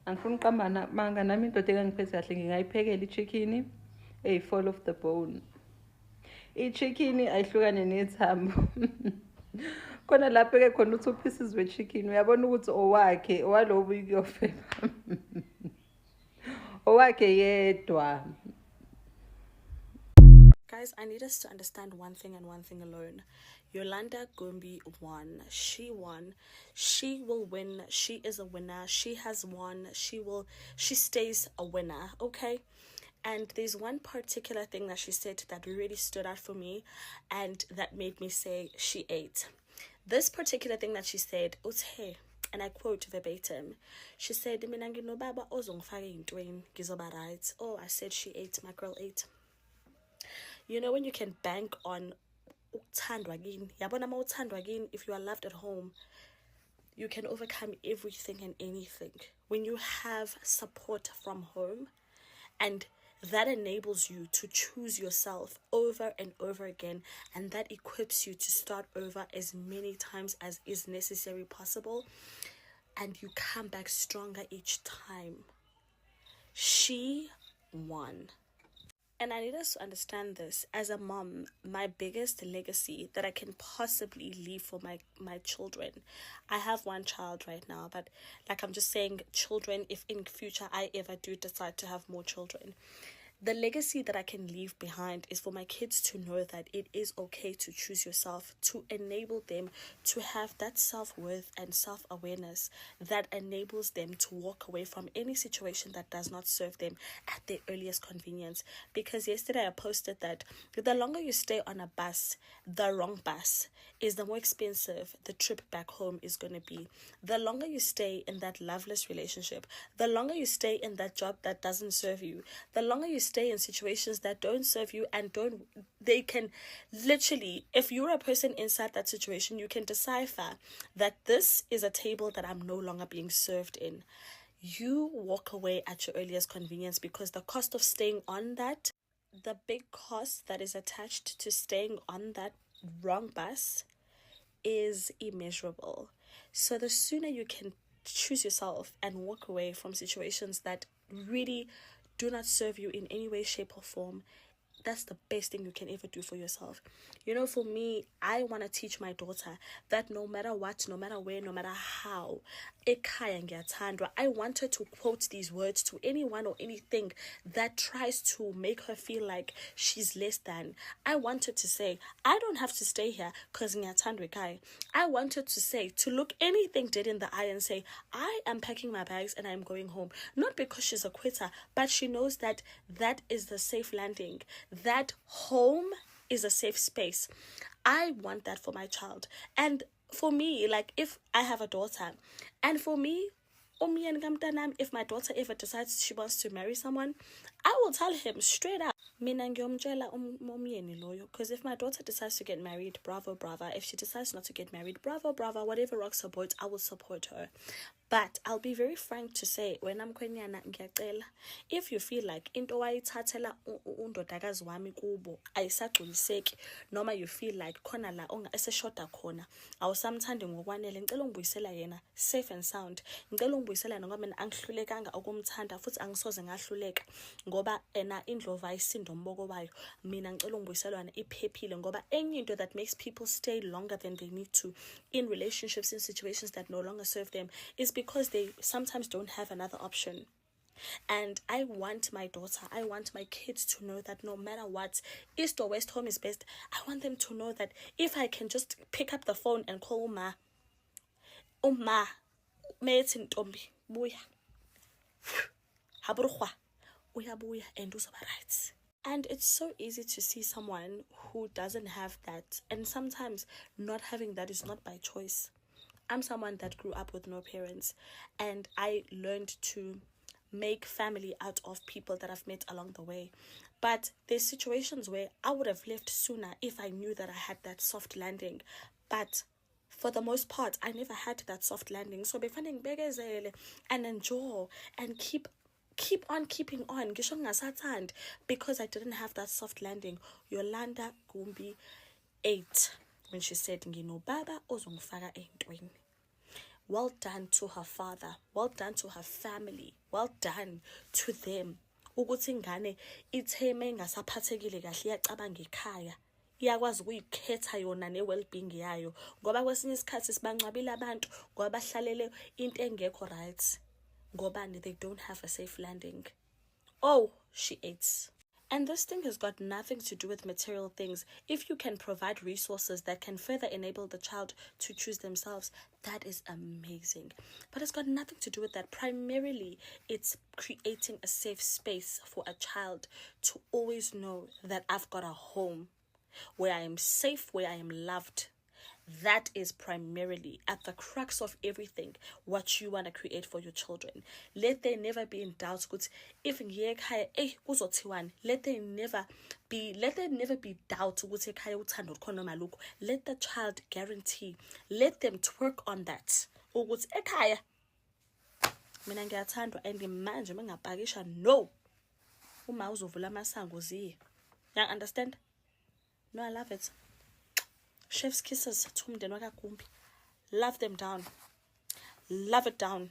Angifuni uqamba manga nami indoda engangiphethe kahle ngingayiphekela i-chicken fall off the bone. I-chicken ayihlukane nethambo. Khona lapho-ke khona u-2 pieces we-chicken uyabona ukuthi owakhe owalo ubuyikuyofela. Owakhe yedwa. Guys, I need us to understand one thing and one thing alone. Yolanda Gumbi won. She won. She will win. She is a winner. She has won. She stays a winner, okay? And there's one particular thing that she said that really stood out for me and that made me say she ate. This particular thing that she said, uthe, and I quote verbatim, she said, mina nginobaba ozongifaka ey'ntweni ngizoba right. Oh, I said she ate. My girl ate. You know when you can bank on ukuthandwa kini, yabona ma uthandwa kini, if you are loved at home, you can overcome everything and anything. When you have support from home, and that enables you to choose yourself over and over again, and that equips you to start over as many times as is necessary possible, and you come back stronger each time. She won. And I need us to understand this. As a mom, my biggest legacy that I can possibly leave for my children. I have one child right now, but like I'm just saying, children, if in future I ever do decide to have more children, the legacy that I can leave behind is for my kids to know that it is okay to choose yourself, to enable them to have that self-worth and self-awareness that enables them to walk away from any situation that does not serve them at their earliest convenience. Because yesterday I posted that the longer you stay on a bus, the wrong bus, is the more expensive the trip back home is going to be. The longer you stay in that loveless relationship, the longer you stay in that job that doesn't serve you, the longer you stay in situations that don't serve you and they can literally, if you're a person inside that situation, you can decipher that this is a table that I'm no longer being served in. You walk away at your earliest convenience, because the cost of staying on that, the big cost that is attached to staying on that wrong bus is immeasurable. So the sooner you can choose yourself and walk away from situations that really do not serve you in any way, shape, or form, that's the best thing you can ever do for yourself. You know, for me, I want to teach my daughter that no matter what, no matter where, no matter how, ekhaya ngiyathandwa. I want her to quote these words to anyone or anything that tries to make her feel like she's less than. I want her to say, I don't have to stay here because ngiyathandwa ekhaya. I want her to say, to look anything dead in the eye and say, I am packing my bags and I'm going home. Not because she's a quitter, but she knows that that is the safe landing. That home is a safe space. I want that for my child. And for me, like if I have a daughter, and for me, if my daughter ever decides she wants to marry someone, I will tell him straight up, because if my daughter decides to get married, bravo. If she decides not to get married, bravo. Whatever rocks her boat, I will support her. But I'll be very frank to say, when I'm kwenyana ngiyacela, if you feel like into wayithathela undodakazi wami kubo ayisagculiseki, noma you feel like khona la eseshoda khona awusamthandi ngokwanele, ngicela ungibuyisela yena safe and sound. Ngicela ungibuyisela ngoba mina angihlulekanga ukumthanda, futhi angisoze ngahluleka ngoba ena indlova ayisindo umboko bayo. Mina ngicela ungibuyisela yena iphephile, ngoba enye into that makes people stay longer than they need to in relationships, in situations that no longer serve them, is because they sometimes don't have another option. And I want my daughter, I want my kids to know that no matter what, east or west, home is best. I want them to know that if I can just pick up the phone and call Uma, methi ntombi buya, haburukwa uyabuya and uzoba right. And it's so easy to see someone who doesn't have that, and sometimes not having that is not by choice. I'm someone that grew up with no parents, and I learned to make family out of people that I've met along the way. But there's situations where I would have left sooner if I knew that I had that soft landing. But for the most part, I never had that soft landing. So befanele ngibegezele and enjoy and keep on keeping on, because I didn't have that soft landing. Yolanda Gumbi ate when she said, "Ngino baba ozongifaka ey'ntweni." well done to her father, well done to her family, well done to them. Ukuthi ingane ithe mengasaphathekile kahle iyacabanga ekhaya, iyakwazi ukuyikhetha yona ne-well-being yayo, ngoba kwesinye isikhathi sibancwabile abantu ngoba bahlalele into engekho right, ngobani, they don't have a safe landing. Oh, she ate. And this thing has got nothing to do with material things. If you can provide resources that can further enable the child to choose themselves, that is amazing. But it's got nothing to do with that. Primarily, it's creating a safe space for a child to always know that I've got a home where I am safe, where I am loved. That is primarily at the crux of everything what you want to create for your children. Let there never be in doubt. If let there never be doubt. Let the child guarantee. Let them twerk on that. Mina ngiyathandwa and manje mengapakisha no. Uma uzovula amasango ziye. You understand? No, I love it. Chef's kisses to umndeni wakaGumbi. Love them down. Love it down.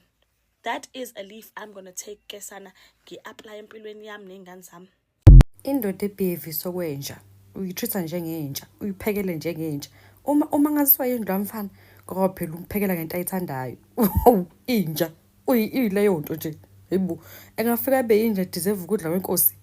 That is a leaf I'm going to take kesana ngi-apply empilweni yami ney'ngane zami. Indoda ebhevi sokwenja uyitreat njengenja, uyiphekele njengenja. Uma ngasiwa indlu yamfana ngoba phela umphekela ngento ayithandayo. Inja uyileyo nto nje. Yebo, engafika abe inja deserve ukudla kwenkosi.